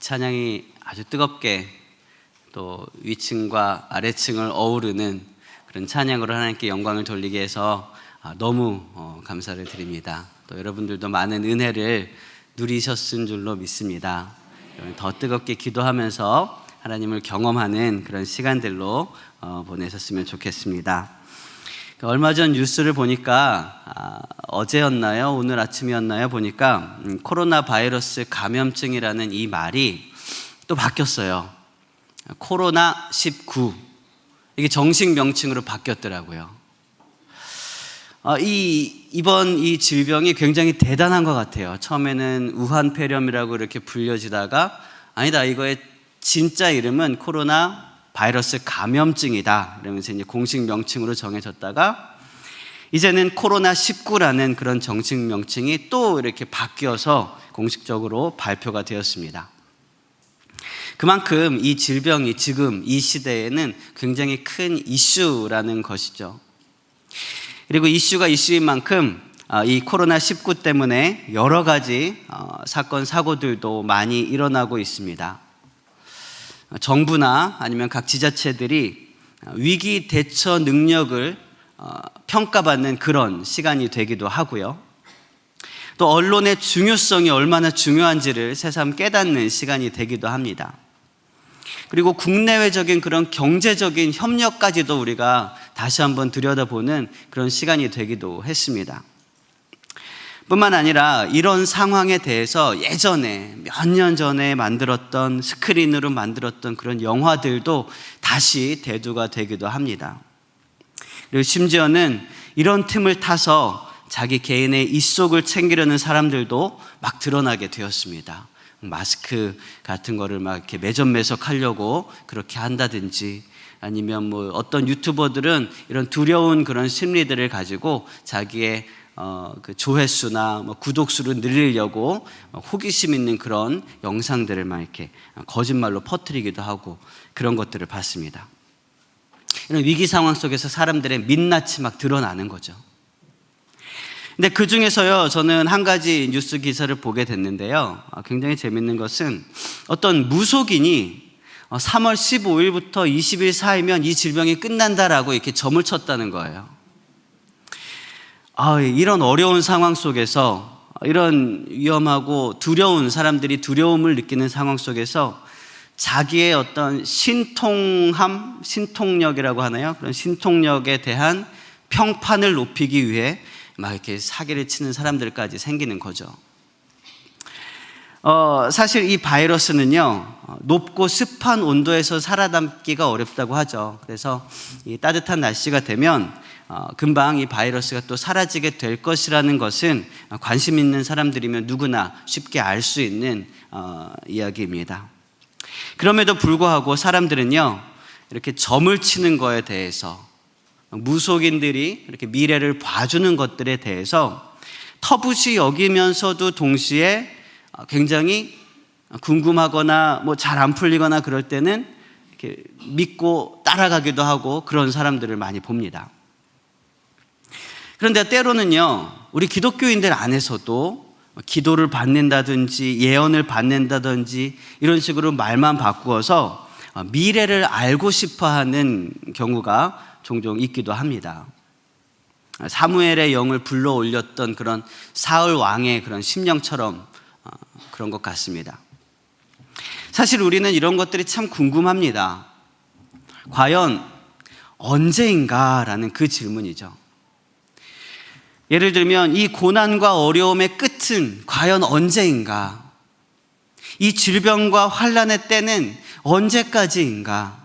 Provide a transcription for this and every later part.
찬양이 아주 뜨겁게 또 위층과 아래층을 어우르는 그런 찬양으로 하나님께 영광을 돌리게 해서 너무 감사를 드립니다. 또 여러분들도 많은 은혜를 누리셨은 줄로 믿습니다. 더 뜨겁게 기도하면서 하나님을 경험하는 그런 시간들로 보내셨으면 좋겠습니다. 얼마 전 뉴스를 보니까 어제였나요? 오늘 아침이었나요? 보니까 코로나 바이러스 감염증이라는 이 말이 또 바뀌었어요. 코로나 19 이게 정식 명칭으로 바뀌었더라고요. 이번 이 질병이 굉장히 대단한 것 같아요. 처음에는 우한폐렴이라고 이렇게 불려지다가 아니다, 이거의 진짜 이름은 코로나 바이러스 감염증이다 이러면서 이제 공식 명칭으로 정해졌다가 이제는 코로나19라는 그런 정식 명칭이 또 이렇게 바뀌어서 공식적으로 발표가 되었습니다. 그만큼 이 질병이 지금 이 시대에는 굉장히 큰 이슈라는 것이죠. 그리고 이슈가 이슈인 만큼 이 코로나19 때문에 여러 가지 사건, 사고들도 많이 일어나고 있습니다. 정부나 아니면 각 지자체들이 위기 대처 능력을 평가받는 그런 시간이 되기도 하고요. 또 언론의 중요성이 얼마나 중요한지를 새삼 깨닫는 시간이 되기도 합니다. 그리고 국내외적인 그런 경제적인 협력까지도 우리가 다시 한번 들여다보는 그런 시간이 되기도 했습니다. 뿐만 아니라 이런 상황에 대해서 예전에 몇 년 전에 만들었던 스크린으로 만들었던 그런 영화들도 다시 대두가 되기도 합니다. 그리고 심지어는 이런 틈을 타서 자기 개인의 입속을 챙기려는 사람들도 막 드러나게 되었습니다. 마스크 같은 거를 막 이렇게 매점매석하려고 그렇게 한다든지 아니면 뭐 어떤 유튜버들은 이런 두려운 그런 심리들을 가지고 자기의 그 조회수나 뭐 구독수를 늘리려고 호기심 있는 그런 영상들을 막 이렇게 거짓말로 퍼뜨리기도 하고 그런 것들을 봤습니다. 이런 위기 상황 속에서 사람들의 민낯이 막 드러나는 거죠. 근데 그 중에서요, 저는 한 가지 뉴스 기사를 보게 됐는데요. 굉장히 재밌는 것은 어떤 무속인이 3월 15일부터 20일 사이면 이 질병이 끝난다라고 이렇게 점을 쳤다는 거예요. 이런 어려운 상황 속에서 이런 위험하고 두려운 사람들이 두려움을 느끼는 상황 속에서 자기의 어떤 신통력이라고 하나요? 그런 신통력에 대한 평판을 높이기 위해 막 이렇게 사기를 치는 사람들까지 생기는 거죠. 사실 이 바이러스는요, 높고 습한 온도에서 살아남기가 어렵다고 하죠. 그래서 이 따뜻한 날씨가 되면 금방 이 바이러스가 또 사라지게 될 것이라는 것은 관심 있는 사람들이면 누구나 쉽게 알 수 있는 이야기입니다. 그럼에도 불구하고 사람들은요, 이렇게 점을 치는 거에 대해서 무속인들이 이렇게 미래를 봐주는 것들에 대해서 터부시 여기면서도 동시에 굉장히 궁금하거나 뭐 잘 안 풀리거나 그럴 때는 이렇게 믿고 따라가기도 하고 그런 사람들을 많이 봅니다. 그런데 때로는요, 우리 기독교인들 안에서도 기도를 받는다든지 예언을 받는다든지 이런 식으로 말만 바꾸어서 미래를 알고 싶어 하는 경우가 종종 있기도 합니다. 사무엘의 영을 불러 올렸던 그런 사울 왕의 그런 심령처럼 그런 것 같습니다. 사실 우리는 이런 것들이 참 궁금합니다. 과연 언제인가라는 그 질문이죠. 예를 들면 이 고난과 어려움의 끝은 과연 언제인가? 이 질병과 환난의 때는 언제까지인가?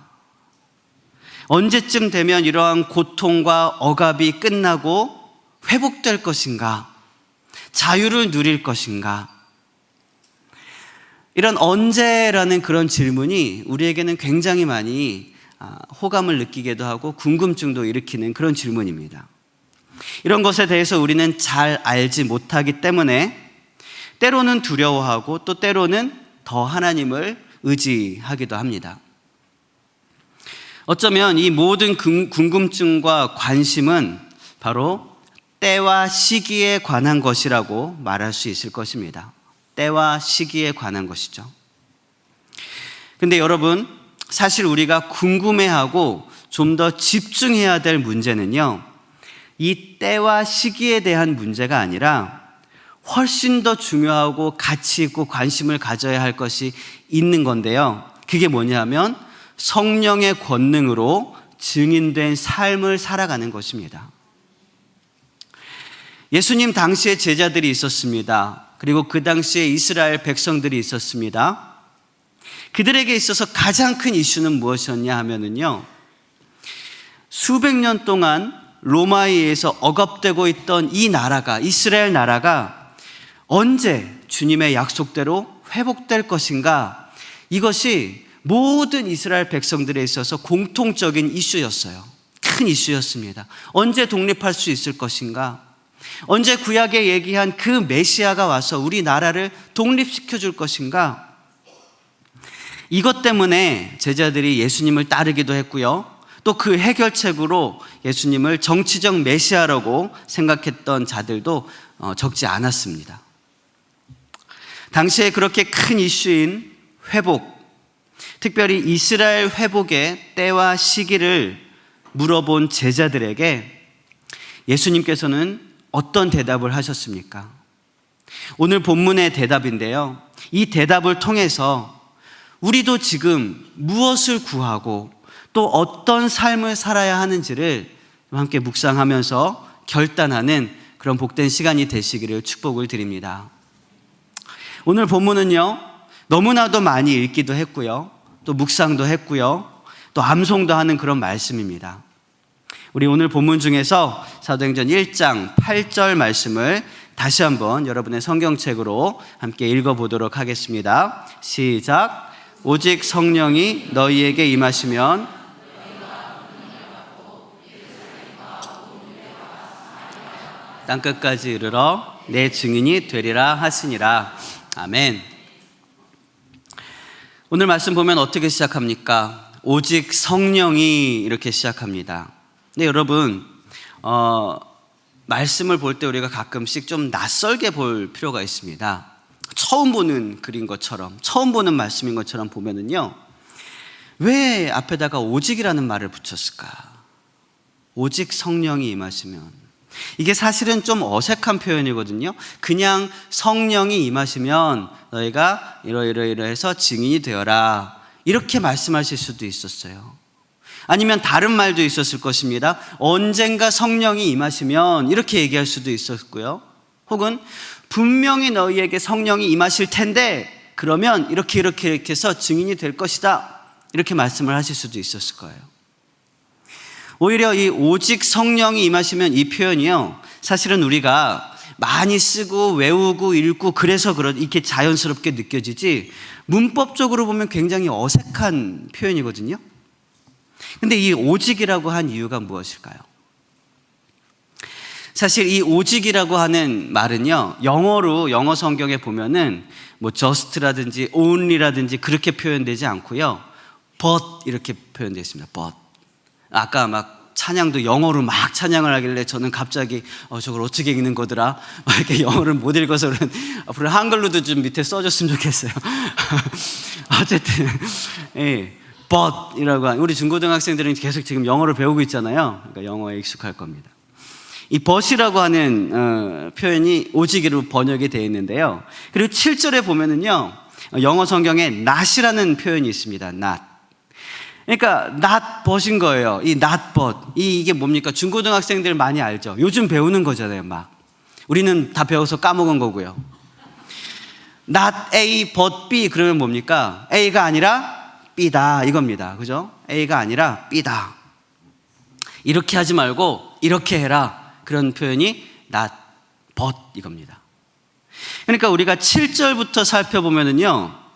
언제쯤 되면 이러한 고통과 억압이 끝나고 회복될 것인가? 자유를 누릴 것인가? 이런 언제라는 그런 질문이 우리에게는 굉장히 많이 호감을 느끼기도 하고 궁금증도 일으키는 그런 질문입니다. 이런 것에 대해서 우리는 잘 알지 못하기 때문에 때로는 두려워하고 또 때로는 더 하나님을 의지하기도 합니다. 어쩌면 이 모든 궁금증과 관심은 바로 때와 시기에 관한 것이라고 말할 수 있을 것입니다. 때와 시기에 관한 것이죠. 근데 여러분, 사실 우리가 궁금해하고 좀 더 집중해야 될 문제는요, 이 때와 시기에 대한 문제가 아니라 훨씬 더 중요하고 가치 있고 관심을 가져야 할 것이 있는 건데요. 그게 뭐냐면 성령의 권능으로 증인된 삶을 살아가는 것입니다. 예수님 당시에 제자들이 있었습니다. 그리고 그 당시에 이스라엘 백성들이 있었습니다. 그들에게 있어서 가장 큰 이슈는 무엇이었냐 하면은요, 수백 년 동안 로마에 의해서 억압되고 있던 이 나라가, 이스라엘 나라가 언제 주님의 약속대로 회복될 것인가, 이것이 모든 이스라엘 백성들에 있어서 공통적인 이슈였어요. 큰 이슈였습니다. 언제 독립할 수 있을 것인가, 언제 구약에 얘기한 그 메시아가 와서 우리 나라를 독립시켜 줄 것인가. 이것 때문에 제자들이 예수님을 따르기도 했고요, 또 그 해결책으로 예수님을 정치적 메시아라고 생각했던 자들도 적지 않았습니다. 당시에 그렇게 큰 이슈인 회복, 특별히 이스라엘 회복의 때와 시기를 물어본 제자들에게 예수님께서는 어떤 대답을 하셨습니까? 오늘 본문의 대답인데요, 이 대답을 통해서 우리도 지금 무엇을 구하고 또 어떤 삶을 살아야 하는지를 함께 묵상하면서 결단하는 그런 복된 시간이 되시기를 축복을 드립니다. 오늘 본문은요, 너무나도 많이 읽기도 했고요, 또 묵상도 했고요, 또 암송도 하는 그런 말씀입니다. 우리 오늘 본문 중에서 사도행전 1장 8절 말씀을 다시 한번 여러분의 성경책으로 함께 읽어보도록 하겠습니다. 시작. 오직 성령이 너희에게 임하시면 땅끝까지 이르러 내 증인이 되리라 하시니라. 아멘. 오늘 말씀 보면 어떻게 시작합니까? 오직 성령이 이렇게 시작합니다. 근데 여러분, 말씀을 볼 때 우리가 가끔씩 좀 낯설게 볼 필요가 있습니다. 처음 보는 글인 것처럼, 처음 보는 말씀인 것처럼 보면은요, 왜 앞에다가 오직이라는 말을 붙였을까? 오직 성령이 임하시면. 이게 사실은 좀 어색한 표현이거든요. 그냥 성령이 임하시면 너희가 이러이러해서 증인이 되어라, 이렇게 말씀하실 수도 있었어요. 아니면 다른 말도 있었을 것입니다. 언젠가 성령이 임하시면 이렇게 얘기할 수도 있었고요. 혹은 분명히 너희에게 성령이 임하실 텐데 그러면 이렇게 해서 증인이 될 것이다, 이렇게 말씀을 하실 수도 있었을 거예요. 오히려 이 오직 성령이 임하시면 이 표현이요, 사실은 우리가 많이 쓰고 외우고 읽고 그래서 이렇게 자연스럽게 느껴지지, 문법적으로 보면 굉장히 어색한 표현이거든요. 근데 이 오직이라고 한 이유가 무엇일까요? 사실 이 오직이라고 하는 말은요, 영어 성경에 보면은 뭐 just라든지 only라든지 그렇게 표현되지 않고요, but 이렇게 표현되어 있습니다. but. 아까 막 찬양도 영어로 막 찬양을 하길래 저는 갑자기 저걸 어떻게 읽는 거더라, 막 이렇게 영어를 못 읽어서 앞으로 한글로도 좀 밑에 써줬으면 좋겠어요. 어쨌든 예, but 이라고 우리 중고등학생들은 계속 지금 영어를 배우고 있잖아요. 그러니까 영어에 익숙할 겁니다. 이 but이라고 하는 표현이 오직으로 번역이 되어 있는데요, 그리고 7절에 보면은요, 영어 성경에 not이라는 표현이 있습니다. not. 그러니까 not but인 거예요. 이 not but, 이게 뭡니까? 중고등학생들 많이 알죠? 요즘 배우는 거잖아요. 막 우리는 다 배워서 까먹은 거고요. not A but B 그러면 뭡니까? A가 아니라 B다, 이겁니다. 그죠? A가 아니라 B다. 이렇게 하지 말고 이렇게 해라, 그런 표현이 not but 이겁니다. 그러니까 우리가 7절부터 살펴보면은요,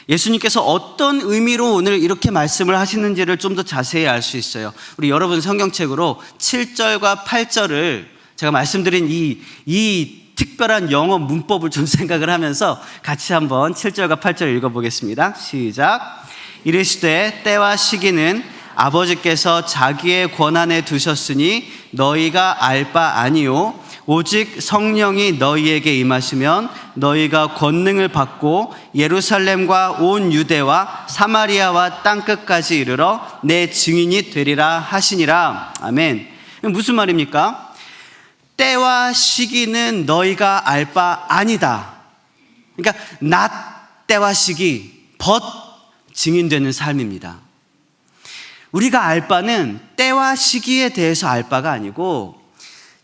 예수님께서 어떤 의미로 오늘 이렇게 말씀을 하시는지를 좀 더 자세히 알 수 있어요. 우리 여러분 성경책으로 7절과 8절을 제가 말씀드린 이 특별한 영어 문법을 좀 생각을 하면서 같이 한번 7절과 8절 읽어보겠습니다. 시작. 이르시되 때와 시기는 아버지께서 자기의 권한에 두셨으니 너희가 알 바 아니요 오직 성령이 너희에게 임하시면 너희가 권능을 받고 예루살렘과 온 유대와 사마리아와 땅끝까지 이르러 내 증인이 되리라 하시니라. 아멘. 무슨 말입니까? 때와 시기는 너희가 알 바 아니다. 그러니까 not 때와 시기, but 증인되는 삶입니다. 우리가 알 바는 때와 시기에 대해서 알 바가 아니고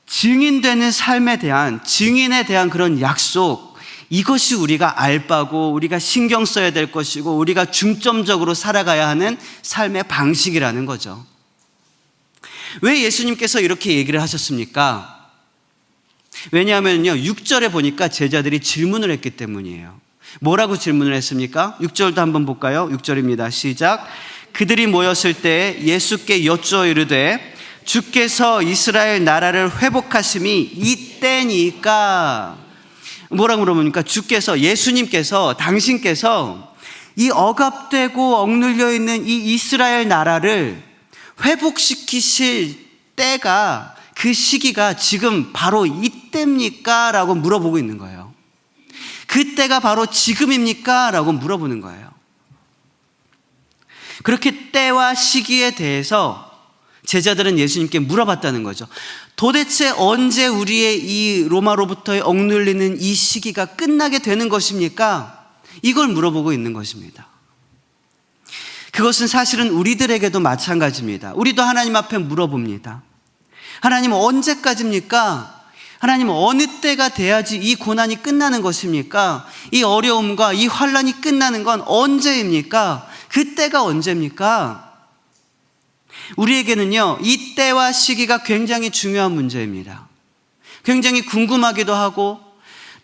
증인되는 삶에 대한, 증인에 대한 그런 약속, 이것이 우리가 알 바고 우리가 신경 써야 될 것이고 우리가 중점적으로 살아가야 하는 삶의 방식이라는 거죠. 왜 예수님께서 이렇게 얘기를 하셨습니까? 왜냐하면요, 6절에 보니까 제자들이 질문을 했기 때문이에요. 뭐라고 질문을 했습니까? 6절도 한번 볼까요? 6절입니다. 시작. 그들이 모였을 때 예수께 여쭈어 이르되 주께서 이스라엘 나라를 회복하심이 이때니까. 뭐라고 물어보니까 주께서, 예수님께서, 당신께서 이 억압되고 억눌려 있는 이 이스라엘 나라를 회복시키실 때가, 그 시기가 지금 바로 이때입니까? 라고 물어보고 있는 거예요. 그때가 바로 지금입니까? 라고 물어보는 거예요. 그렇게 때와 시기에 대해서 제자들은 예수님께 물어봤다는 거죠. 도대체 언제 우리의 이 로마로부터의 억눌리는 이 시기가 끝나게 되는 것입니까? 이걸 물어보고 있는 것입니다. 그것은 사실은 우리들에게도 마찬가지입니다. 우리도 하나님 앞에 물어봅니다. 하나님, 언제까지입니까? 하나님, 어느 때가 돼야지 이 고난이 끝나는 것입니까? 이 어려움과 이 환난이 끝나는 건 언제입니까? 그때가 언제입니까? 우리에게는요, 이 때와 시기가 굉장히 중요한 문제입니다. 굉장히 궁금하기도 하고,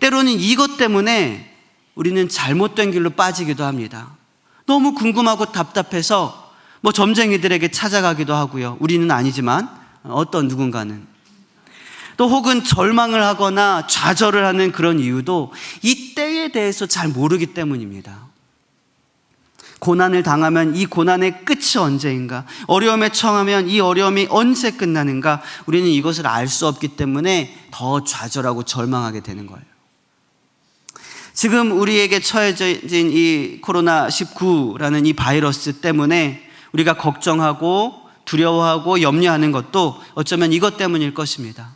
때로는 이것 때문에 우리는 잘못된 길로 빠지기도 합니다. 너무 궁금하고 답답해서 점쟁이들에게 찾아가기도 하고요. 우리는 아니지만 어떤 누군가는. 또 혹은 절망을 하거나 좌절을 하는 그런 이유도 이 때에 대해서 잘 모르기 때문입니다. 고난을 당하면 이 고난의 끝이 언제인가? 어려움에 처하면 이 어려움이 언제 끝나는가? 우리는 이것을 알 수 없기 때문에 더 좌절하고 절망하게 되는 거예요. 지금 우리에게 처해진 이 코로나19라는 이 바이러스 때문에 우리가 걱정하고 두려워하고 염려하는 것도 어쩌면 이것 때문일 것입니다.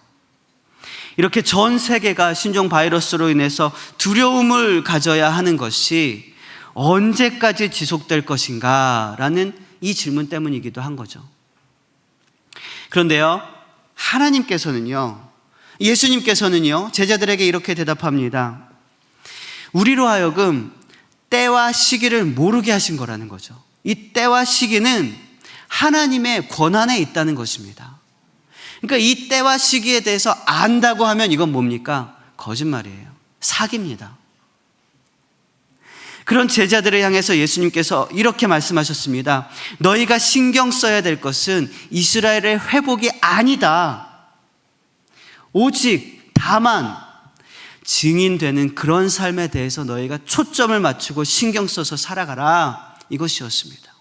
이렇게 전 세계가 신종 바이러스로 인해서 두려움을 가져야 하는 것이 언제까지 지속될 것인가? 라는 이 질문 때문이기도 한 거죠. 그런데요, 하나님께서는요, 예수님께서는요, 제자들에게 이렇게 대답합니다. 우리로 하여금 때와 시기를 모르게 하신 거라는 거죠. 이 때와 시기는 하나님의 권한에 있다는 것입니다. 그러니까 이 때와 시기에 대해서 안다고 하면 이건 뭡니까? 거짓말이에요. 사기입니다. 그런 제자들을 향해서 예수님께서 이렇게 말씀하셨습니다. 너희가 신경 써야 될 것은 이스라엘의 회복이 아니다. 오직 다만 증인되는 그런 삶에 대해서 너희가 초점을 맞추고 신경 써서 살아가라. 이것이었습니다.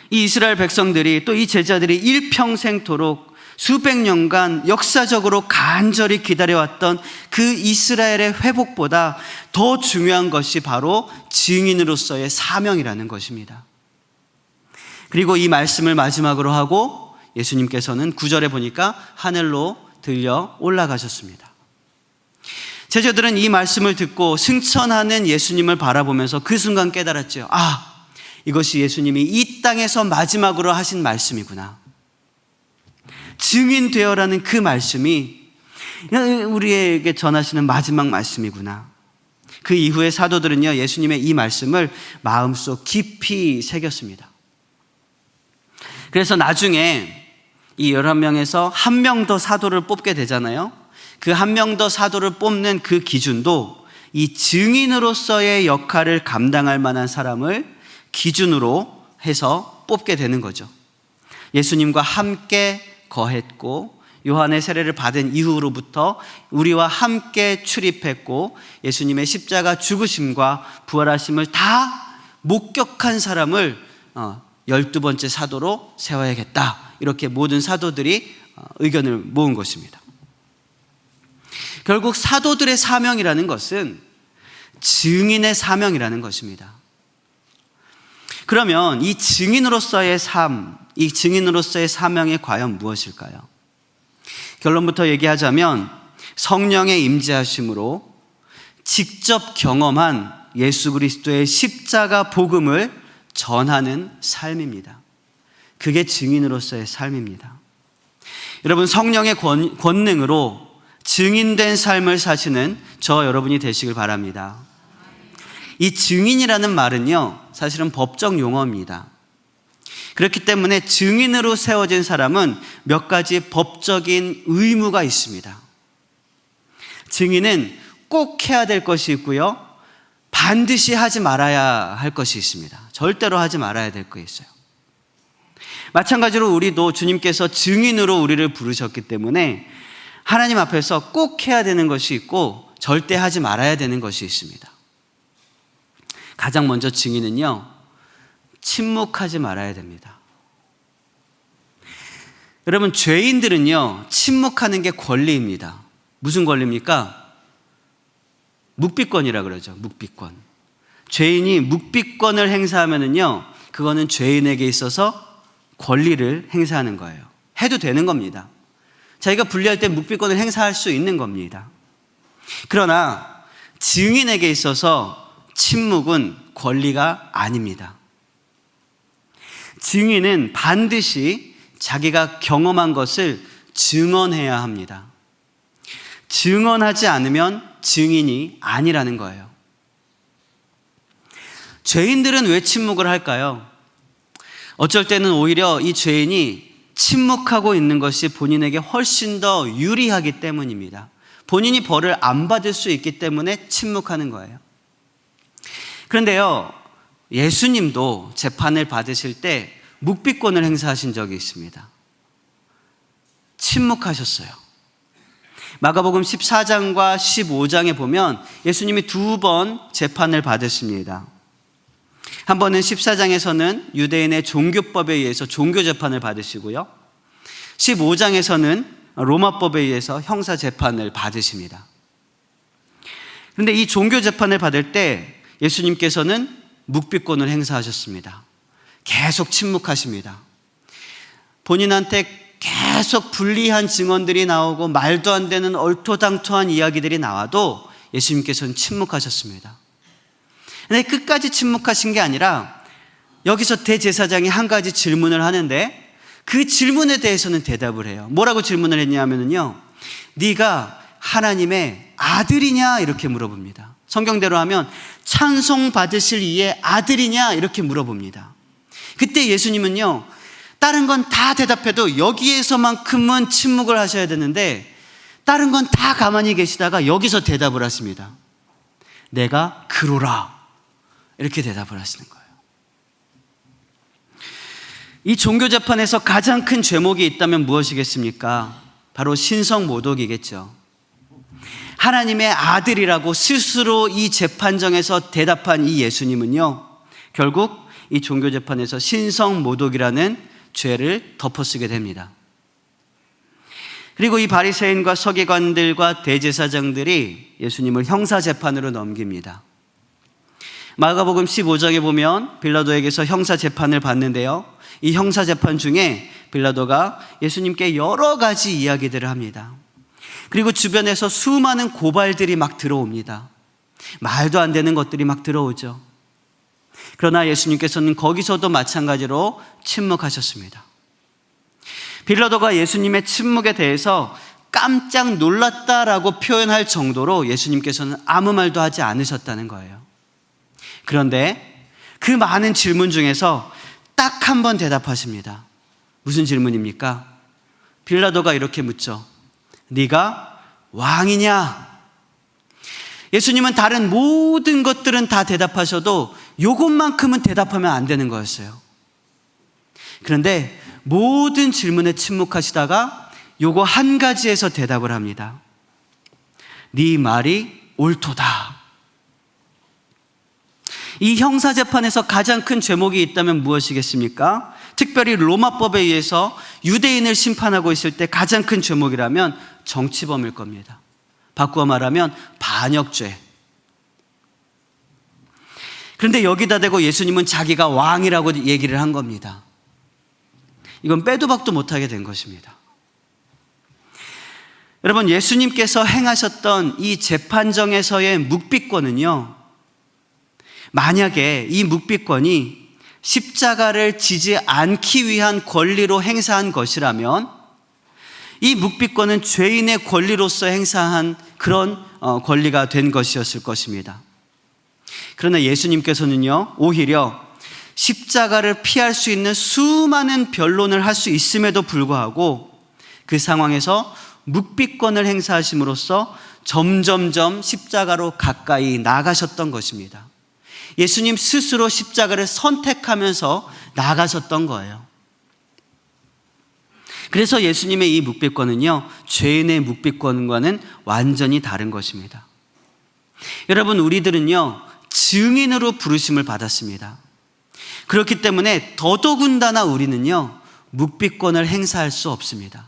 이 이스라엘 백성들이, 또 이 제자들이 일평생토록 수백 년간 역사적으로 간절히 기다려왔던 그 이스라엘의 회복보다 더 중요한 것이 바로 증인으로서의 사명이라는 것입니다. 그리고 이 말씀을 마지막으로 하고 예수님께서는 9절에 보니까 하늘로 들려 올라가셨습니다. 제자들은 이 말씀을 듣고 승천하는 예수님을 바라보면서 그 순간 깨달았죠. 이것이 예수님이 이 땅에서 마지막으로 하신 말씀이구나. 증인되어라는 그 말씀이 우리에게 전하시는 마지막 말씀이구나. 그 이후에 사도들은요, 예수님의 이 말씀을 마음속 깊이 새겼습니다. 그래서 나중에 이 11명에서 한 명 더 사도를 뽑게 되잖아요. 그 한 명 더 사도를 뽑는 그 기준도 이 증인으로서의 역할을 감당할 만한 사람을 기준으로 해서 뽑게 되는 거죠. 예수님과 함께 거했고 요한의 세례를 받은 이후로부터 우리와 함께 출입했고 예수님의 십자가 죽으심과 부활하심을 다 목격한 사람을 12번째 사도로 세워야겠다. 이렇게 모든 사도들이 의견을 모은 것입니다. 결국 사도들의 사명이라는 것은 증인의 사명이라는 것입니다. 그러면 이 증인으로서의 삶, 이 증인으로서의 사명이 과연 무엇일까요? 결론부터 얘기하자면 성령의 임재하심으로 직접 경험한 예수 그리스도의 십자가 복음을 전하는 삶입니다. 그게 증인으로서의 삶입니다. 여러분, 성령의 권능으로 증인된 삶을 사시는 저 여러분이 되시길 바랍니다. 이 증인이라는 말은요, 사실은 법적 용어입니다. 그렇기 때문에 증인으로 세워진 사람은 몇 가지 법적인 의무가 있습니다. 증인은 꼭 해야 될 것이 있고요, 반드시 하지 말아야 할 것이 있습니다. 절대로 하지 말아야 될 것이 있어요. 마찬가지로 우리도 주님께서 증인으로 우리를 부르셨기 때문에 하나님 앞에서 꼭 해야 되는 것이 있고 절대 하지 말아야 되는 것이 있습니다. 가장 먼저 증인은요, 침묵하지 말아야 됩니다. 여러분, 죄인들은요, 침묵하는 게 권리입니다. 무슨 권리입니까? 묵비권이라 그러죠. 묵비권. 죄인이 묵비권을 행사하면은요, 그거는 죄인에게 있어서 권리를 행사하는 거예요. 해도 되는 겁니다. 자기가 불리할 때 묵비권을 행사할 수 있는 겁니다. 그러나 증인에게 있어서 침묵은 권리가 아닙니다. 증인은 반드시 자기가 경험한 것을 증언해야 합니다. 증언하지 않으면 증인이 아니라는 거예요. 죄인들은 왜 침묵을 할까요? 어쩔 때는 오히려 이 죄인이 침묵하고 있는 것이 본인에게 훨씬 더 유리하기 때문입니다. 본인이 벌을 안 받을 수 있기 때문에 침묵하는 거예요. 그런데요, 예수님도 재판을 받으실 때 묵비권을 행사하신 적이 있습니다. 침묵하셨어요. 마가복음 14장과 15장에 보면 예수님이 2번 재판을 받으십니다. 한 번은 14장에서는 유대인의 종교법에 의해서 종교재판을 받으시고요, 15장에서는 로마법에 의해서 형사재판을 받으십니다. 그런데 이 종교재판을 받을 때 예수님께서는 묵비권을 행사하셨습니다. 계속 침묵하십니다. 본인한테 계속 불리한 증언들이 나오고 말도 안 되는 얼토당토한 이야기들이 나와도 예수님께서는 침묵하셨습니다. 그런데 끝까지 침묵하신 게 아니라 여기서 대제사장이 한 가지 질문을 하는데 그 질문에 대해서는 대답을 해요. 뭐라고 질문을 했냐면요, 네가 하나님의 아들이냐 이렇게 물어봅니다. 성경대로 하면 찬송 받으실 이의 아들이냐 이렇게 물어봅니다. 그때 예수님은요, 다른 건 다 대답해도 여기에서만큼은 침묵을 하셔야 되는데 다른 건 다 가만히 계시다가 여기서 대답을 하십니다. 내가 그로라 이렇게 대답을 하시는 거예요. 이 종교재판에서 가장 큰 죄목이 있다면 무엇이겠습니까? 바로 신성모독이겠죠. 하나님의 아들이라고 스스로 이 재판정에서 대답한 이 예수님은요, 결국 이 종교재판에서 신성모독이라는 죄를 덮어쓰게 됩니다. 그리고 이 바리새인과 서기관들과 대제사장들이 예수님을 형사재판으로 넘깁니다. 마가복음 15장에 보면 빌라도에게서 형사재판을 받는데요, 이 형사재판 중에 빌라도가 예수님께 여러 가지 이야기들을 합니다. 그리고 주변에서 수많은 고발들이 막 들어옵니다. 말도 안 되는 것들이 막 들어오죠. 그러나 예수님께서는 거기서도 마찬가지로 침묵하셨습니다. 빌라도가 예수님의 침묵에 대해서 깜짝 놀랐다라고 표현할 정도로 예수님께서는 아무 말도 하지 않으셨다는 거예요. 그런데 그 많은 질문 중에서 딱 한 번 대답하십니다. 무슨 질문입니까? 빌라도가 이렇게 묻죠. 네가 왕이냐? 예수님은 다른 모든 것들은 다 대답하셔도 요것만큼은 대답하면 안 되는 거였어요. 그런데 모든 질문에 침묵하시다가 요거 한 가지에서 대답을 합니다. 네 말이 옳도다. 이 형사재판에서 가장 큰 죄목이 있다면 무엇이겠습니까? 특별히 로마법에 의해서 유대인을 심판하고 있을 때 가장 큰 죄목이라면 정치범일 겁니다. 바꾸어 말하면 반역죄. 그런데 여기다 대고 예수님은 자기가 왕이라고 얘기를 한 겁니다. 이건 빼도 박도 못하게 된 것입니다. 여러분, 예수님께서 행하셨던 이 재판정에서의 묵비권은요, 만약에 이 묵비권이 십자가를 지지 않기 위한 권리로 행사한 것이라면 이 묵비권은 죄인의 권리로서 행사한 그런 권리가 된 것이었을 것입니다. 그러나 예수님께서는요, 오히려 십자가를 피할 수 있는 수많은 변론을 할 수 있음에도 불구하고 그 상황에서 묵비권을 행사하심으로써 점점점 십자가로 가까이 나가셨던 것입니다. 예수님 스스로 십자가를 선택하면서 나가셨던 거예요. 그래서 예수님의 이 묵비권은요, 죄인의 묵비권과는 완전히 다른 것입니다. 여러분, 우리들은요, 증인으로 부르심을 받았습니다. 그렇기 때문에 더더군다나 우리는요, 묵비권을 행사할 수 없습니다.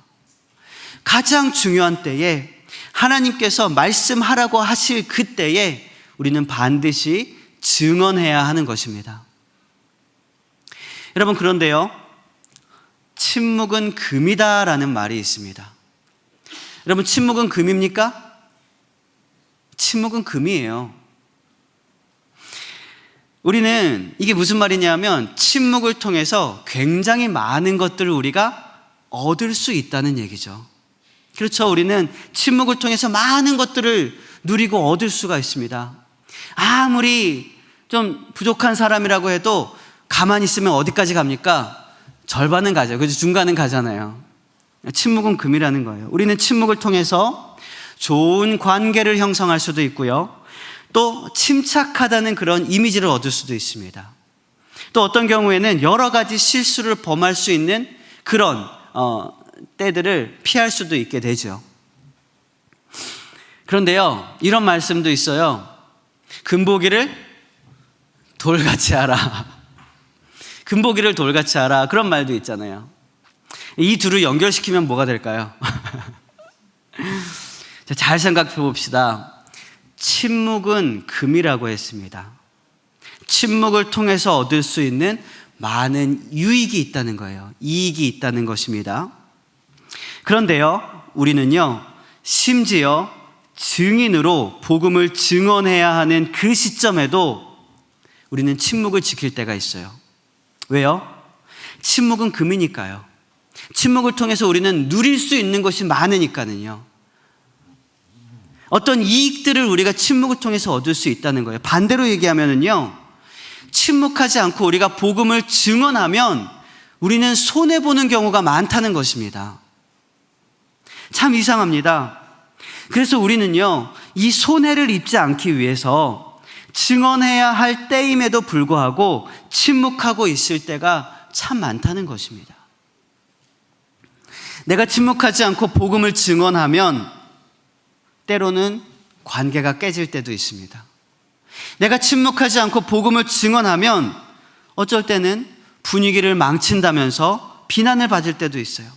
가장 중요한 때에 하나님께서 말씀하라고 하실 그때에 우리는 반드시 증언해야 하는 것입니다. 여러분, 그런데요, 침묵은 금이다라는 말이 있습니다. 여러분, 침묵은 금입니까? 침묵은 금이에요. 우리는 이게 무슨 말이냐면 침묵을 통해서 굉장히 많은 것들을 우리가 얻을 수 있다는 얘기죠. 그렇죠. 우리는 침묵을 통해서 많은 것들을 누리고 얻을 수가 있습니다. 아무리 좀 부족한 사람이라고 해도 가만히 있으면 어디까지 갑니까? 절반은 가죠. 그래서 중간은 가잖아요. 침묵은 금이라는 거예요. 우리는 침묵을 통해서 좋은 관계를 형성할 수도 있고요, 또 침착하다는 그런 이미지를 얻을 수도 있습니다. 또 어떤 경우에는 여러 가지 실수를 범할 수 있는 그런 때들을 피할 수도 있게 되죠. 그런데요, 이런 말씀도 있어요. 금보기를 돌같이 하라. 금보기를 돌같이 하라. 그런 말도 있잖아요. 이 둘을 연결시키면 뭐가 될까요? 잘 생각해 봅시다. 침묵은 금이라고 했습니다. 침묵을 통해서 얻을 수 있는 많은 유익이 있다는 거예요. 이익이 있다는 것입니다. 그런데요, 우리는요, 심지어 증인으로 복음을 증언해야 하는 그 시점에도 우리는 침묵을 지킬 때가 있어요. 왜요? 침묵은 금이니까요. 침묵을 통해서 우리는 누릴 수 있는 것이 많으니까는요. 어떤 이익들을 우리가 침묵을 통해서 얻을 수 있다는 거예요. 반대로 얘기하면은요, 침묵하지 않고 우리가 복음을 증언하면 우리는 손해보는 경우가 많다는 것입니다. 참 이상합니다. 그래서 우리는요, 이 손해를 입지 않기 위해서 증언해야 할 때임에도 불구하고 침묵하고 있을 때가 참 많다는 것입니다. 내가 침묵하지 않고 복음을 증언하면 때로는 관계가 깨질 때도 있습니다. 내가 침묵하지 않고 복음을 증언하면 어쩔 때는 분위기를 망친다면서 비난을 받을 때도 있어요.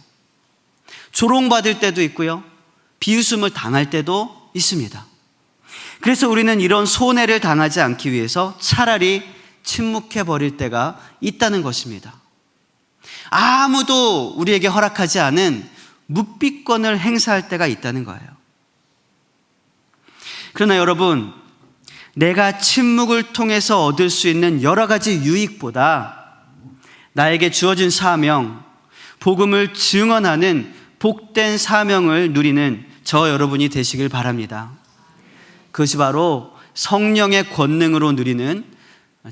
조롱받을 때도 있고요, 비웃음을 당할 때도 있습니다. 그래서 우리는 이런 손해를 당하지 않기 위해서 차라리 침묵해 버릴 때가 있다는 것입니다. 아무도 우리에게 허락하지 않은 묵비권을 행사할 때가 있다는 거예요. 그러나 여러분, 내가 침묵을 통해서 얻을 수 있는 여러 가지 유익보다 나에게 주어진 사명, 복음을 증언하는 복된 사명을 누리는 저 여러분이 되시길 바랍니다. 그것이 바로 성령의 권능으로 누리는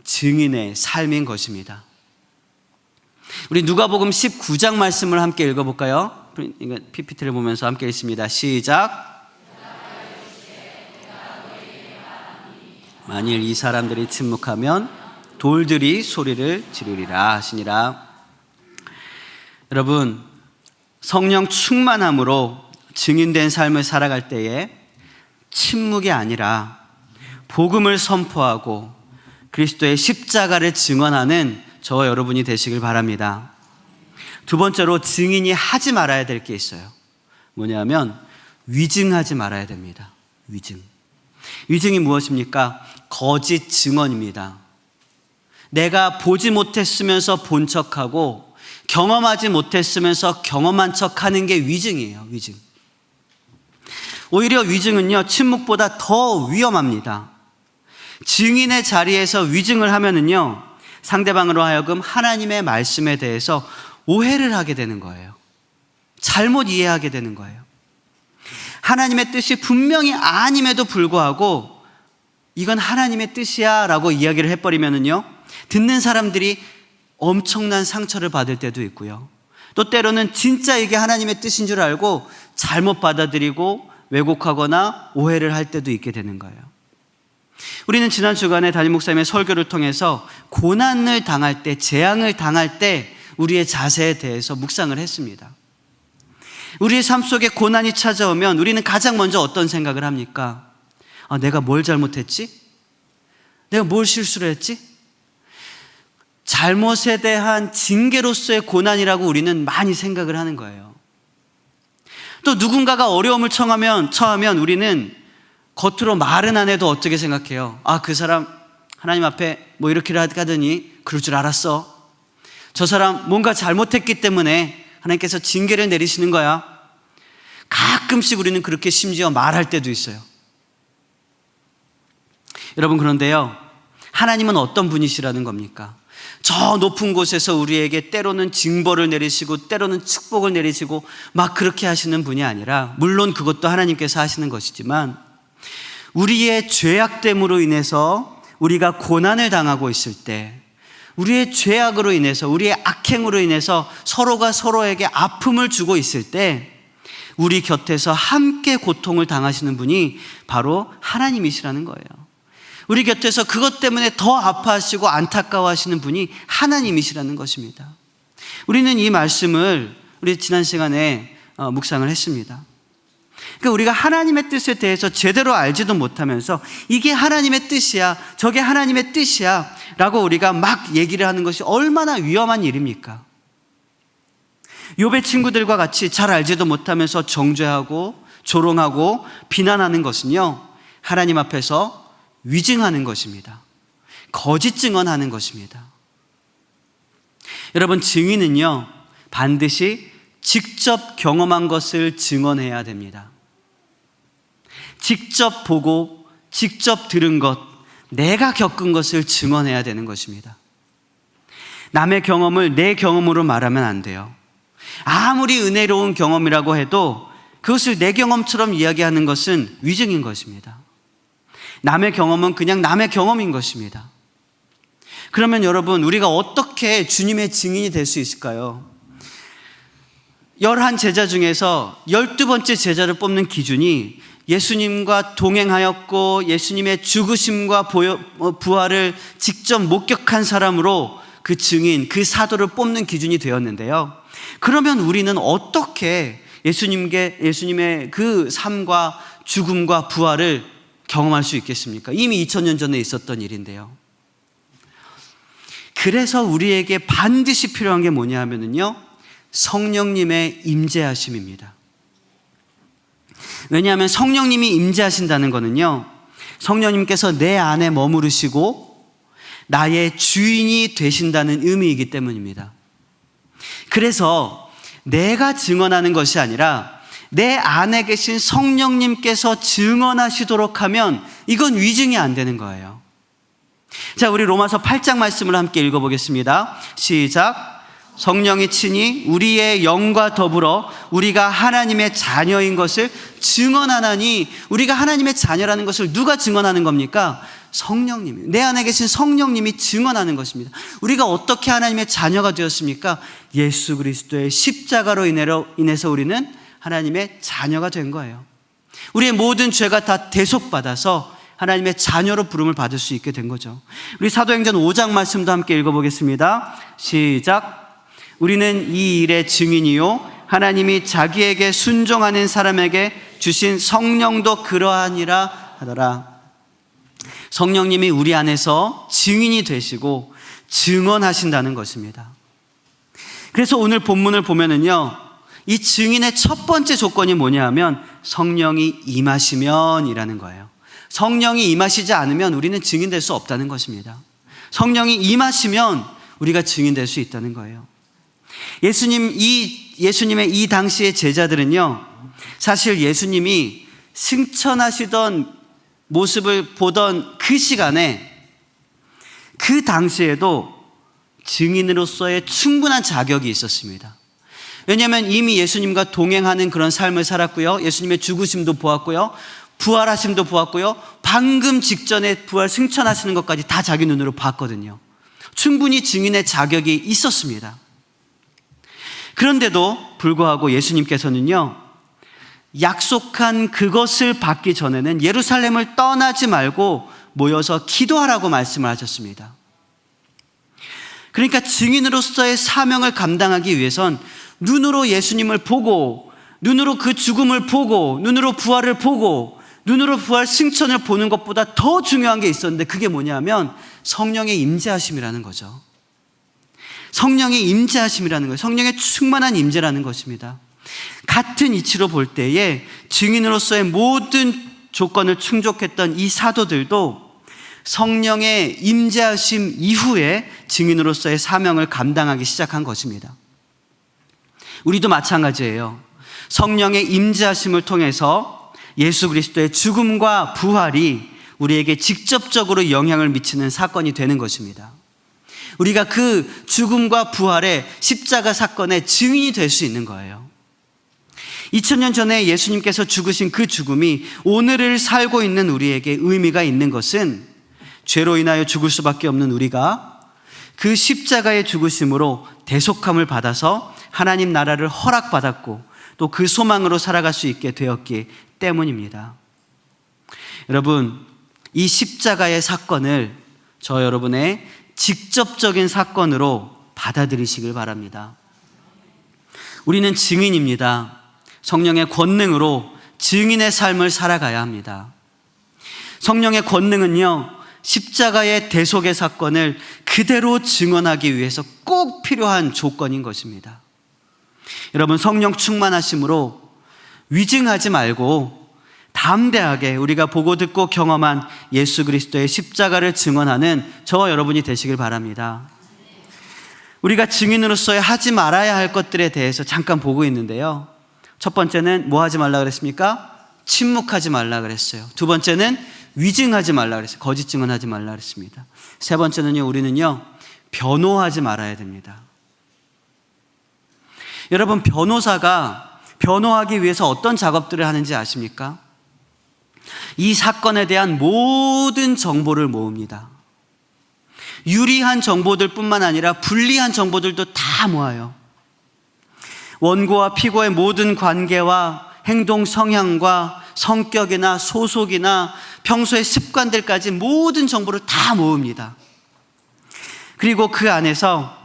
증인의 삶인 것입니다. 우리 누가복음 19장 말씀을 함께 읽어볼까요? PPT를 보면서 함께 읽습니다. 시작. 만일 이 사람들이 침묵하면 돌들이 소리를 지르리라 하시니라. 여러분, 성령 충만함으로 증인된 삶을 살아갈 때에 침묵이 아니라 복음을 선포하고 그리스도의 십자가를 증언하는 저와 여러분이 되시길 바랍니다. 두 번째로 증인이 하지 말아야 될 게 있어요. 뭐냐면 위증하지 말아야 됩니다. 위증. 위증이 무엇입니까? 거짓 증언입니다. 내가 보지 못했으면서 본 척하고 경험하지 못했으면서 경험한 척하는 게 위증이에요. 위증. 오히려 위증은요, 침묵보다 더 위험합니다. 증인의 자리에서 위증을 하면은요, 상대방으로 하여금 하나님의 말씀에 대해서 오해를 하게 되는 거예요. 잘못 이해하게 되는 거예요. 하나님의 뜻이 분명히 아님에도 불구하고 이건 하나님의 뜻이야 라고 이야기를 해버리면은요, 듣는 사람들이 엄청난 상처를 받을 때도 있고요, 또 때로는 진짜 이게 하나님의 뜻인 줄 알고 잘못 받아들이고 왜곡하거나 오해를 할 때도 있게 되는 거예요. 우리는 지난 주간에 담임 목사님의 설교를 통해서 고난을 당할 때, 재앙을 당할 때 우리의 자세에 대해서 묵상을 했습니다. 우리의 삶 속에 고난이 찾아오면 우리는 가장 먼저 어떤 생각을 합니까? 내가 뭘 잘못했지? 내가 뭘 실수를 했지? 잘못에 대한 징계로서의 고난이라고 우리는 많이 생각을 하는 거예요. 또 누군가가 어려움을 처하면 우리는 겉으로 말은 안 해도 어떻게 생각해요? 그 사람 하나님 앞에 뭐 이렇게 하더니 그럴 줄 알았어. 저 사람 뭔가 잘못했기 때문에 하나님께서 징계를 내리시는 거야. 가끔씩 우리는 그렇게 심지어 말할 때도 있어요. 여러분, 그런데요, 하나님은 어떤 분이시라는 겁니까? 저 높은 곳에서 우리에게 때로는 징벌을 내리시고 때로는 축복을 내리시고 막 그렇게 하시는 분이 아니라, 물론 그것도 하나님께서 하시는 것이지만 우리의 죄악됨으로 인해서 우리가 고난을 당하고 있을 때, 우리의 죄악으로 인해서, 우리의 악행으로 인해서 서로가 서로에게 아픔을 주고 있을 때 우리 곁에서 함께 고통을 당하시는 분이 바로 하나님이시라는 거예요. 우리 곁에서 그것 때문에 더 아파하시고 안타까워하시는 분이 하나님이시라는 것입니다. 우리는 이 말씀을 우리 지난 시간에 묵상을 했습니다. 그러니까 우리가 하나님의 뜻에 대해서 제대로 알지도 못하면서 이게 하나님의 뜻이야, 저게 하나님의 뜻이야 라고 우리가 막 얘기를 하는 것이 얼마나 위험한 일입니까? 욥의 친구들과 같이 잘 알지도 못하면서 정죄하고 조롱하고 비난하는 것은요, 하나님 앞에서 위증하는 것입니다. 거짓 증언하는 것입니다. 여러분, 증인은요, 반드시 직접 경험한 것을 증언해야 됩니다. 직접 보고 직접 들은 것, 내가 겪은 것을 증언해야 되는 것입니다. 남의 경험을 내 경험으로 말하면 안 돼요. 아무리 은혜로운 경험이라고 해도 그것을 내 경험처럼 이야기하는 것은 위증인 것입니다. 남의 경험은 그냥 남의 경험인 것입니다. 그러면 여러분, 우리가 어떻게 주님의 증인이 될 수 있을까요? 11제자 중에서 12번째 제자를 뽑는 기준이 예수님과 동행하였고 예수님의 죽으심과 부활을 직접 목격한 사람으로 그 증인, 그 사도를 뽑는 기준이 되었는데요. 그러면 우리는 어떻게 예수님의 그 삶과 죽음과 부활을 경험할 수 있겠습니까? 이미 2000년 전에 있었던 일인데요. 그래서 우리에게 반드시 필요한 게 뭐냐 하면요, 성령님의 임재하심입니다. 왜냐하면 성령님이 임재하신다는 것은요, 성령님께서 내 안에 머무르시고 나의 주인이 되신다는 의미이기 때문입니다. 그래서 내가 증언하는 것이 아니라 내 안에 계신 성령님께서 증언하시도록 하면 이건 위증이 안 되는 거예요. 자, 우리 로마서 8장 말씀을 함께 읽어보겠습니다. 시작. 성령이 친히 우리의 영과 더불어 우리가 하나님의 자녀인 것을 증언하나니, 우리가 하나님의 자녀라는 것을 누가 증언하는 겁니까? 성령님이, 내 안에 계신 성령님이 증언하는 것입니다. 우리가 어떻게 하나님의 자녀가 되었습니까? 예수 그리스도의 십자가로 인해서 우리는 하나님의 자녀가 된 거예요. 우리의 모든 죄가 다 대속받아서 하나님의 자녀로 부름을 받을 수 있게 된 거죠. 우리 사도행전 5장 말씀도 함께 읽어보겠습니다. 시작. 우리는 이 일의 증인이요 하나님이 자기에게 순종하는 사람에게 주신 성령도 그러하니라 하더라. 성령님이 우리 안에서 증인이 되시고 증언하신다는 것입니다. 그래서 오늘 본문을 보면은요, 이 증인의 첫 번째 조건이 뭐냐 하면 성령이 임하시면이라는 거예요. 성령이 임하시지 않으면 우리는 증인될 수 없다는 것입니다. 성령이 임하시면 우리가 증인될 수 있다는 거예요. 예수님의 이 당시의 제자들은요, 사실 예수님이 승천하시던 모습을 보던 그 시간에, 그 당시에도 증인으로서의 충분한 자격이 있었습니다. 왜냐하면 이미 예수님과 동행하는 그런 삶을 살았고요, 예수님의 죽으심도 보았고요, 부활하심도 보았고요, 방금 직전에 부활 승천하시는 것까지 다 자기 눈으로 봤거든요. 충분히 증인의 자격이 있었습니다. 그런데도 불구하고 예수님께서는요, 약속한 그것을 받기 전에는 예루살렘을 떠나지 말고 모여서 기도하라고 말씀을 하셨습니다. 그러니까 증인으로서의 사명을 감당하기 위해선 눈으로 예수님을 보고, 눈으로 그 죽음을 보고, 눈으로 부활을 보고, 눈으로 부활 승천을 보는 것보다 더 중요한 게 있었는데, 그게 뭐냐면 성령의 임재하심이라는 거죠. 성령의 임재하심이라는 거예요. 성령의 충만한 임재라는 것입니다. 같은 이치로 볼 때에 증인으로서의 모든 조건을 충족했던 이 사도들도 성령의 임재하심 이후에 증인으로서의 사명을 감당하기 시작한 것입니다. 우리도 마찬가지예요. 성령의 임재하심을 통해서 예수 그리스도의 죽음과 부활이 우리에게 직접적으로 영향을 미치는 사건이 되는 것입니다. 우리가 그 죽음과 부활의 십자가 사건의 증인이 될 수 있는 거예요. 2000년 전에 예수님께서 죽으신 그 죽음이 오늘을 살고 있는 우리에게 의미가 있는 것은, 죄로 인하여 죽을 수밖에 없는 우리가 그 십자가의 죽으심으로 대속함을 받아서 하나님 나라를 허락받았고 또 그 소망으로 살아갈 수 있게 되었기 때문입니다. 여러분, 이 십자가의 사건을 저 여러분의 직접적인 사건으로 받아들이시길 바랍니다. 우리는 증인입니다. 성령의 권능으로 증인의 삶을 살아가야 합니다. 성령의 권능은요, 십자가의 대속의 사건을 그대로 증언하기 위해서 꼭 필요한 조건인 것입니다. 여러분, 성령 충만하심으로 위증하지 말고 담대하게 우리가 보고 듣고 경험한 예수 그리스도의 십자가를 증언하는 저와 여러분이 되시길 바랍니다. 우리가 증인으로서의 하지 말아야 할 것들에 대해서 잠깐 보고 있는데요, 첫 번째는 뭐 하지 말라 그랬습니까? 침묵하지 말라 그랬어요. 두 번째는 위증하지 말라 그랬어요. 거짓 증언하지 말라 그랬습니다. 세 번째는요, 우리는요, 변호하지 말아야 됩니다. 여러분, 변호사가 변호하기 위해서 어떤 작업들을 하는지 아십니까? 이 사건에 대한 모든 정보를 모읍니다. 유리한 정보들 뿐만 아니라 불리한 정보들도 다 모아요. 원고와 피고의 모든 관계와 행동 성향과 성격이나 소속이나 평소의 습관들까지 모든 정보를 다 모읍니다. 그리고 그 안에서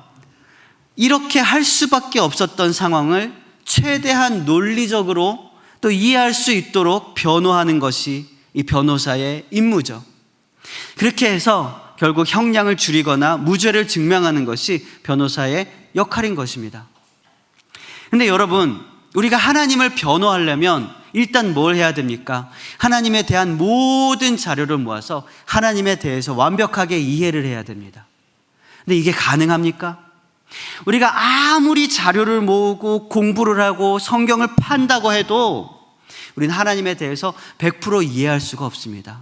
이렇게 할 수밖에 없었던 상황을 최대한 논리적으로 또 이해할 수 있도록 변호하는 것이 이 변호사의 임무죠. 그렇게 해서 결국 형량을 줄이거나 무죄를 증명하는 것이 변호사의 역할인 것입니다. 근데 여러분, 우리가 하나님을 변호하려면 일단 뭘 해야 됩니까? 하나님에 대한 모든 자료를 모아서 하나님에 대해서 완벽하게 이해를 해야 됩니다. 근데 이게 가능합니까? 우리가 아무리 자료를 모으고 공부를 하고 성경을 판다고 해도 우리는 하나님에 대해서 100% 이해할 수가 없습니다.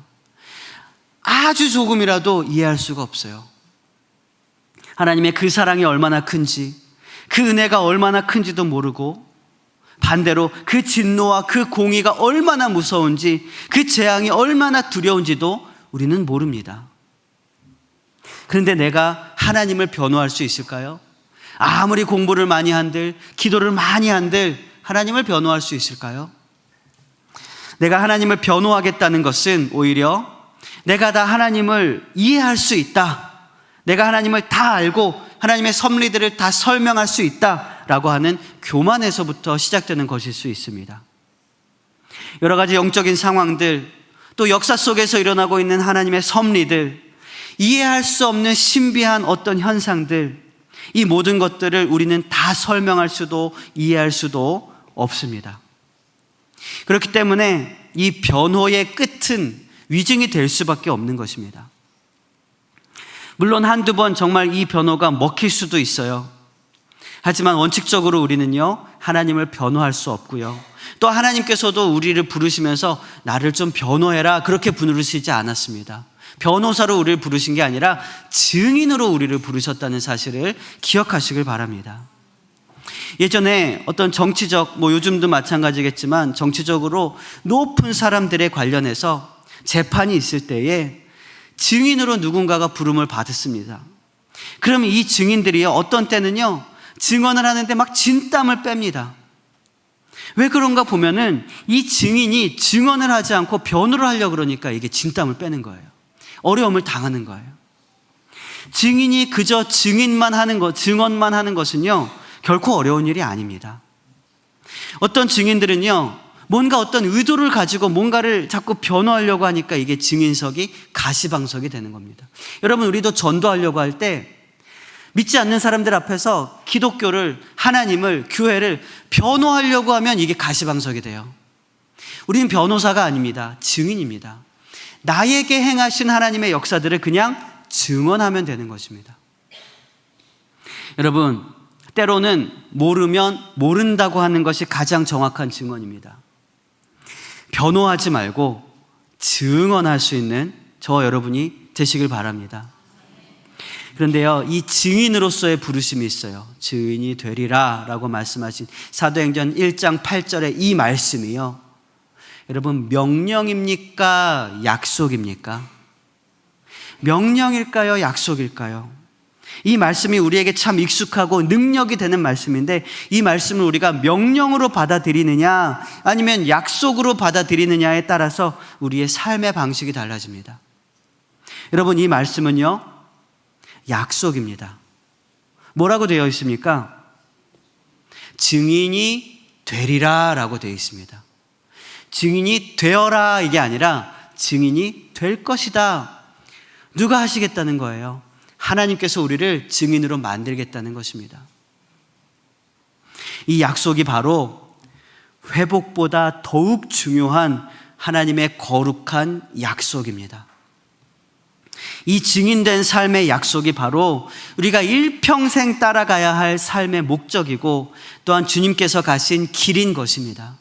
아주 조금이라도 이해할 수가 없어요. 하나님의 그 사랑이 얼마나 큰지, 그 은혜가 얼마나 큰지도 모르고, 반대로 그 진노와 그 공의가 얼마나 무서운지, 그 재앙이 얼마나 두려운지도 우리는 모릅니다. 그런데 내가 하나님을 변호할 수 있을까요? 아무리 공부를 많이 한들, 기도를 많이 한들 하나님을 변호할 수 있을까요? 내가 하나님을 변호하겠다는 것은 오히려 내가 다 하나님을 이해할 수 있다, 내가 하나님을 다 알고 하나님의 섭리들을 다 설명할 수 있다라고 하는 교만에서부터 시작되는 것일 수 있습니다. 여러 가지 영적인 상황들, 또 역사 속에서 일어나고 있는 하나님의 섭리들, 이해할 수 없는 신비한 어떤 현상들, 이 모든 것들을 우리는 다 설명할 수도 이해할 수도 없습니다. 그렇기 때문에 이 변호의 끝은 위증이 될 수밖에 없는 것입니다. 물론 한두 번 정말 이 변호가 먹힐 수도 있어요. 하지만 원칙적으로 우리는요, 하나님을 변호할 수 없고요. 또 하나님께서도 우리를 부르시면서 나를 좀 변호해라 그렇게 부르시지 않았습니다. 변호사로 우리를 부르신 게 아니라 증인으로 우리를 부르셨다는 사실을 기억하시길 바랍니다. 예전에 어떤 정치적, 요즘도 마찬가지겠지만 정치적으로 높은 사람들에 관련해서 재판이 있을 때에 증인으로 누군가가 부름을 받았습니다. 그러면 이 증인들이 어떤 때는요, 증언을 하는데 막 진땀을 뺍니다. 왜 그런가 보면은 이 증인이 증언을 하지 않고 변호를 하려고 그러니까 이게 진땀을 빼는 거예요. 어려움을 당하는 거예요. 증인이 그저 증언만 하는 것은요, 결코 어려운 일이 아닙니다. 어떤 증인들은요, 뭔가 어떤 의도를 가지고 뭔가를 자꾸 변호하려고 하니까 이게 증인석이 가시방석이 되는 겁니다. 여러분, 우리도 전도하려고 할 때 믿지 않는 사람들 앞에서 기독교를, 하나님을, 교회를 변호하려고 하면 이게 가시방석이 돼요. 우리는 변호사가 아닙니다. 증인입니다. 나에게 행하신 하나님의 역사들을 그냥 증언하면 되는 것입니다. 여러분, 때로는 모르면 모른다고 하는 것이 가장 정확한 증언입니다. 변호하지 말고 증언할 수 있는 저 여러분이 되시길 바랍니다. 그런데요, 이 증인으로서의 부르심이 있어요. 증인이 되리라 라고 말씀하신 사도행전 1장 8절의 이 말씀이요, 여러분, 명령입니까? 약속입니까? 명령일까요? 약속일까요? 이 말씀이 우리에게 참 익숙하고 능력이 되는 말씀인데, 이 말씀을 우리가 명령으로 받아들이느냐 아니면 약속으로 받아들이느냐에 따라서 우리의 삶의 방식이 달라집니다. 여러분, 이 말씀은요, 약속입니다. 뭐라고 되어 있습니까? 증인이 되리라 라고 되어 있습니다. 증인이 되어라 이게 아니라 증인이 될 것이다. 누가 하시겠다는 거예요? 하나님께서 우리를 증인으로 만들겠다는 것입니다. 이 약속이 바로 회복보다 더욱 중요한 하나님의 거룩한 약속입니다. 이 증인된 삶의 약속이 바로 우리가 일평생 따라가야 할 삶의 목적이고 또한 주님께서 가신 길인 것입니다.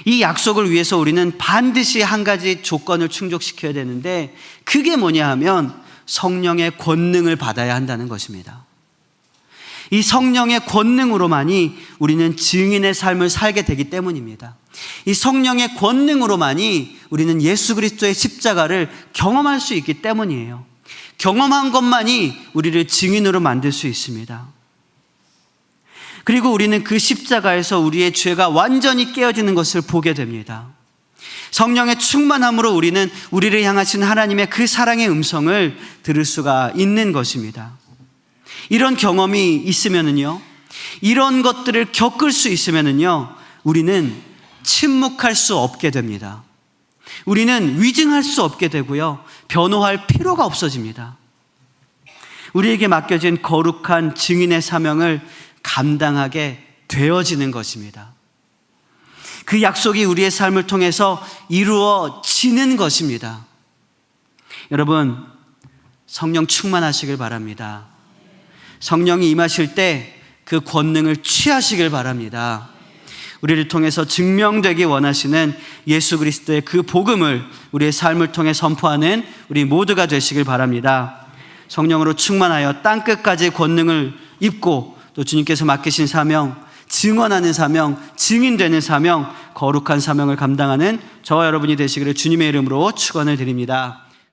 이 약속을 위해서 우리는 반드시 한 가지 조건을 충족시켜야 되는데, 그게 뭐냐 하면 성령의 권능을 받아야 한다는 것입니다. 이 성령의 권능으로만이 우리는 증인의 삶을 살게 되기 때문입니다. 이 성령의 권능으로만이 우리는 예수 그리스도의 십자가를 경험할 수 있기 때문이에요. 경험한 것만이 우리를 증인으로 만들 수 있습니다. 그리고 우리는 그 십자가에서 우리의 죄가 완전히 깨어지는 것을 보게 됩니다. 성령의 충만함으로 우리는 우리를 향하신 하나님의 그 사랑의 음성을 들을 수가 있는 것입니다. 이런 경험이 있으면은요, 이런 것들을 겪을 수 있으면은요, 우리는 침묵할 수 없게 됩니다. 우리는 위증할 수 없게 되고요, 변호할 필요가 없어집니다. 우리에게 맡겨진 거룩한 증인의 사명을 감당하게 되어지는 것입니다. 그 약속이 우리의 삶을 통해서 이루어지는 것입니다. 여러분, 성령 충만하시길 바랍니다. 성령이 임하실 때 그 권능을 취하시길 바랍니다. 우리를 통해서 증명되기 원하시는 예수 그리스도의 그 복음을 우리의 삶을 통해 선포하는 우리 모두가 되시길 바랍니다. 성령으로 충만하여 땅끝까지 권능을 입고 또 주님께서 맡기신 사명, 증언하는 사명, 증인되는 사명, 거룩한 사명을 감당하는 저와 여러분이 되시기를 주님의 이름으로 축원을 드립니다.